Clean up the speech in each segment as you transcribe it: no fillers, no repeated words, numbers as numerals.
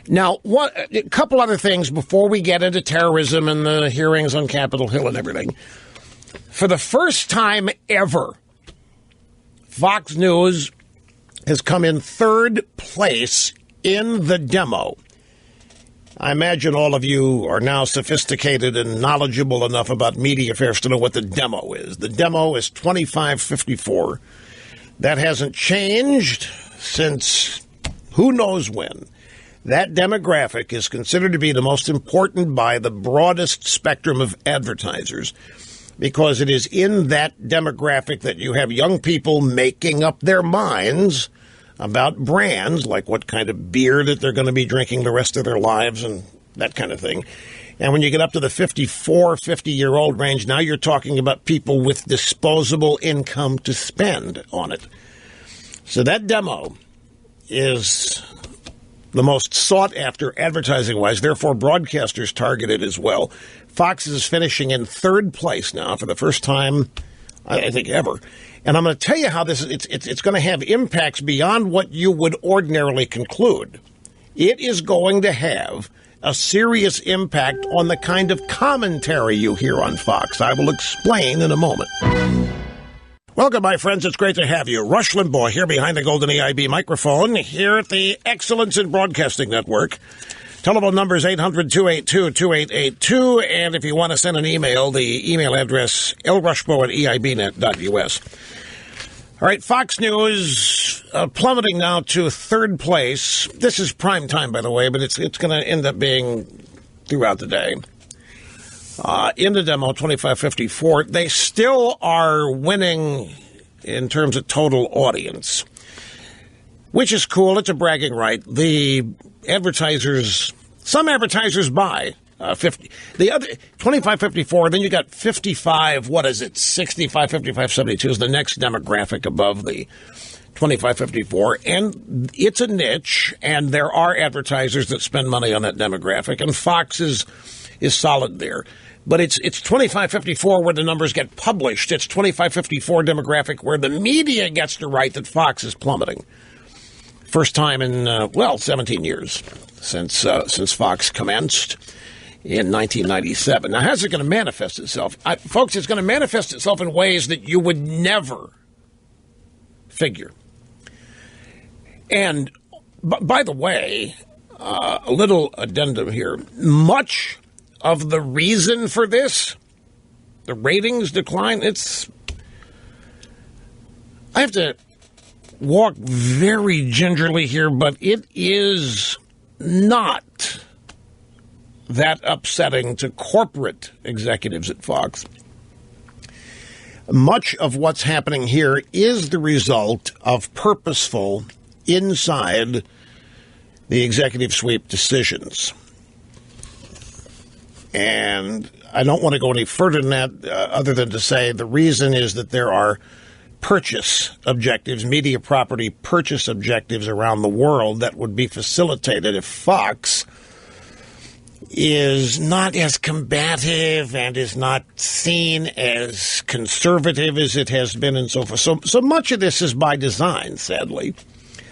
Now, a couple other things before we get into terrorism and the hearings on Capitol Hill and everything. For the first time ever, Fox News has come in third place in the demo. I imagine all of you are now sophisticated and knowledgeable enough about media affairs to know what the demo is. The demo is 2554. That hasn't changed since who knows when. That demographic is considered to be the most important by the broadest spectrum of advertisers because it is in that demographic that you have young people making up their minds about brands, like what kind of beer that they're going to be drinking the rest of their lives and that kind of thing. And when you get up to the 54, 50-year-old range, now you're talking about people with disposable income to spend on it. So that demo is the most sought after advertising-wise. Therefore, broadcasters target it as well. Fox is finishing in third place now for the first time, I think, ever. And I'm going to tell you how this is. It's going to have impacts beyond what you would ordinarily conclude. It is going to have a serious impact on the kind of commentary you hear on Fox. I will explain in a moment. Welcome, my friends. It's great to have you. Rush Limbaugh here behind the golden EIB microphone here at the Excellence in Broadcasting Network. Telephone number is 800-282-2882. And if you want to send an email, the email address, lrushbo@eibnet.us. All right, Fox News plummeting now to third place. This is prime time, by the way, but it's going to end up being throughout the day. In the demo, 2554, they still are winning in terms of total audience, which is cool. It's a bragging right. The advertisers, some advertisers buy 50. The other 2554. Then you got 55. What is it? 65, 55, 72 is the next demographic above the 2554, and it's a niche, and there are advertisers that spend money on that demographic, and Fox is solid there. But it's 2554 where the numbers get published. It's 2554 demographic where the media gets to write that Fox is plummeting. First time in 17 years since Fox commenced in 1997. Now, how's it going to manifest itself? Folks, it's going to manifest itself in ways that you would never figure. And by the way, a little addendum here. Much of the reason for this, the ratings decline, I have to walk very gingerly here, but it is not that upsetting to corporate executives at Fox. Much of what's happening here is the result of purposeful, inside the executive sweep decisions. And I don't want to go any further than that, other than to say the reason is that there are purchase objectives, media property purchase objectives around the world that would be facilitated if Fox is not as combative and is not seen as conservative as it has been and so forth. So much of this is by design, sadly.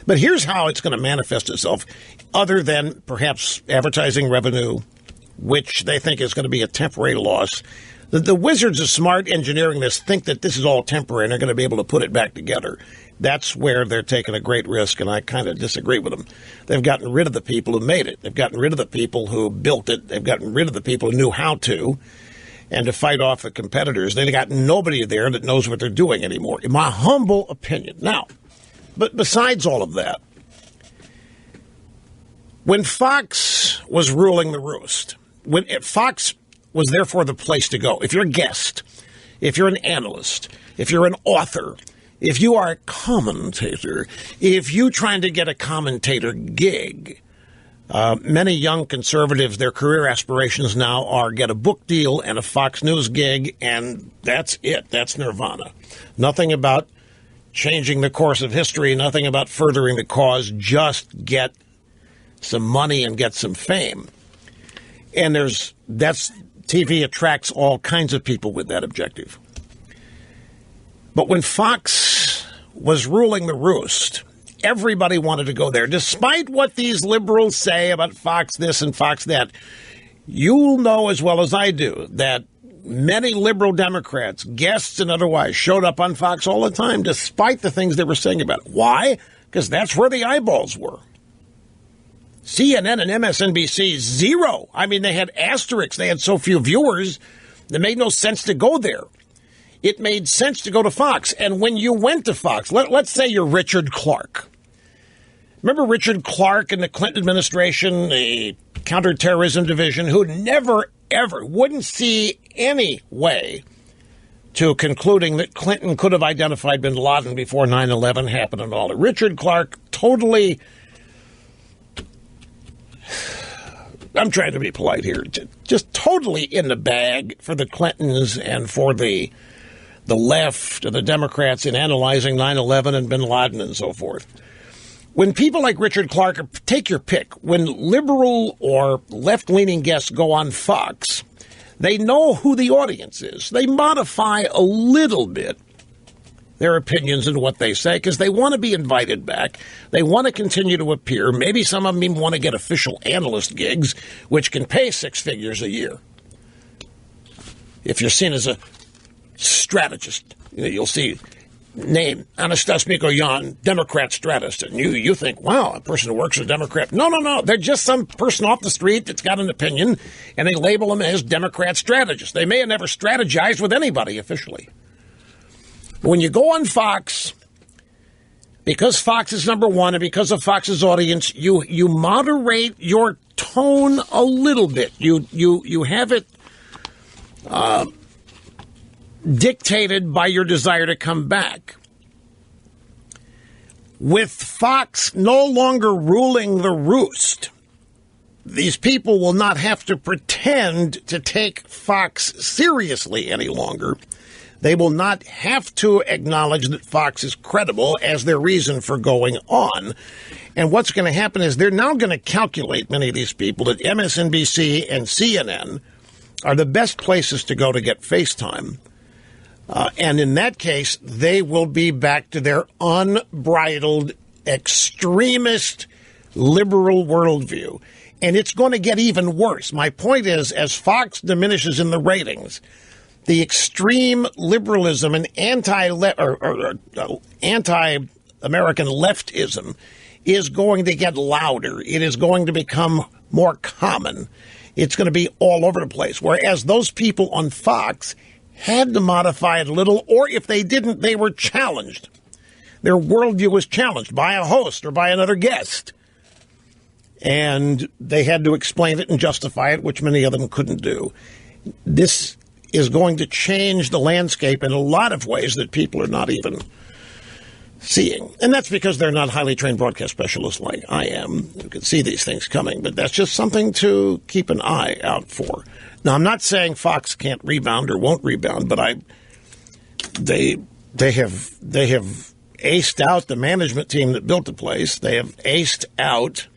But here's how it's going to manifest itself, other than perhaps advertising revenue, which they think is going to be a temporary loss. The wizards of smart engineering this think that this is all temporary and they're going to be able to put it back together. That's where they're taking a great risk, and I kind of disagree with them. They've gotten rid of the people who made it. They've gotten rid of the people who built it. They've gotten rid of the people who knew how to, and to fight off the competitors. They've got nobody there that knows what they're doing anymore, in my humble opinion. Now, but besides all of that, when Fox was ruling the roost, when Fox was therefore the place to go. If you're a guest, if you're an analyst, if you're an author, if you are a commentator, if you're trying to get a commentator gig, many young conservatives, their career aspirations now are get a book deal and a Fox News gig, and that's it. That's nirvana. Nothing about changing the course of history, nothing about furthering the cause, just get some money and get some fame. And TV attracts all kinds of people with that objective. But when Fox was ruling the roost, Everybody wanted to go there. Despite what these liberals say about Fox this and Fox that, you'll know as well as I do that many liberal Democrats, guests and otherwise, showed up on Fox all the time, despite the things they were saying about it. Why? Because that's where the eyeballs were. CNN and MSNBC, zero. I mean, they had asterisks. They had so few viewers, it made no sense to go there. It made sense to go to Fox. And when you went to Fox, let's say you're Richard Clark. Remember Richard Clark in the Clinton administration, the counterterrorism division, who never, ever wouldn't see any way to concluding that Clinton could have identified bin Laden before 9/11 happened and all. Richard Clark, totally, I'm trying to be polite here, just totally in the bag for the Clintons and for the left and the Democrats in analyzing 9/11 and bin Laden and so forth. When people like Richard Clark, take your pick, when liberal or left-leaning guests go on Fox, they know who the audience is. They modify a little bit their opinions and what they say because they want to be invited back. They want to continue to appear. Maybe some of them even want to get official analyst gigs, which can pay six figures a year. If you're seen as a strategist, you'll see name Anastas Mikoyan, Democrat strategist, and you think, wow, a person who works as a Democrat. No. They're just some person off the street that's got an opinion, and they label them as Democrat strategist. They may have never strategized with anybody officially. When you go on Fox, because Fox is number one and because of Fox's audience, you moderate your tone a little bit. You have it dictated by your desire to come back. With Fox no longer ruling the roost, these people will not have to pretend to take Fox seriously any longer. They will not have to acknowledge that Fox is credible as their reason for going on. And what's going to happen is they're now going to calculate, many of these people, that MSNBC and CNN are the best places to go to get FaceTime. And in that case, they will be back to their unbridled, extremist, liberal worldview. And it's going to get even worse. My point is, as Fox diminishes in the ratings, the extreme liberalism and anti-American leftism is going to get louder. It is going to become more common. It's going to be all over the place. Whereas those people on Fox had to modify it a little, or if they didn't, they were challenged. Their worldview was challenged by a host or by another guest. And they had to explain it and justify it, which many of them couldn't do. This is going to change the landscape in a lot of ways that people are not even seeing. And that's because they're not highly trained broadcast specialists like I am. You can see these things coming, but that's just something to keep an eye out for. Now, I'm not saying Fox can't rebound or won't rebound, but they have aced out the management team that built the place. They have aced out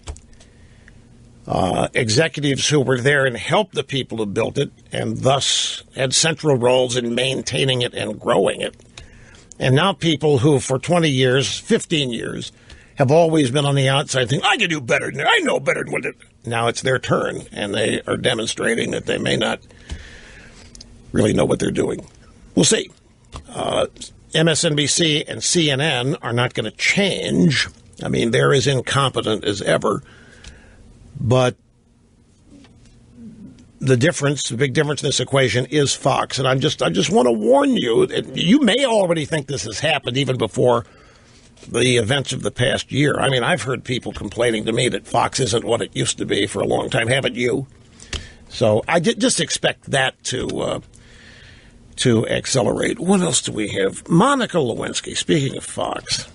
executives who were there and helped the people who built it, and thus had central roles in maintaining it and growing it. And now people who for 20 years, 15 years, have always been on the outside thinking, I can do better than that. I know better than what it. Now it's their turn, and they are demonstrating that they may not really know what they're doing. We'll see. MSNBC and CNN are not going to change. I mean, they're as incompetent as ever. But the big difference in this equation is Fox. And I just want to warn you, you may already think this has happened even before the events of the past year. I mean, I've heard people complaining to me that Fox isn't what it used to be for a long time. Haven't you? So I just expect that to accelerate. What else do we have? Monica Lewinsky, speaking of Fox.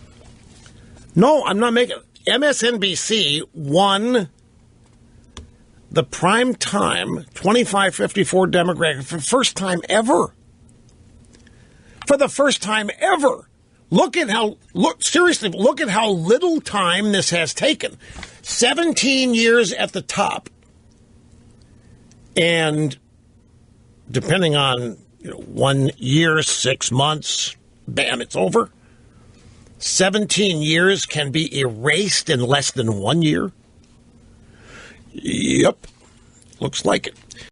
No, I'm not making it. MSNBC won the prime time 25-54 demographic for the first time ever. For the first time ever. Look at how little time this has taken. 17 years at the top. And depending on 1 year, 6 months, bam, it's over. 17 years can be erased in less than 1 year? Yep. Looks like it.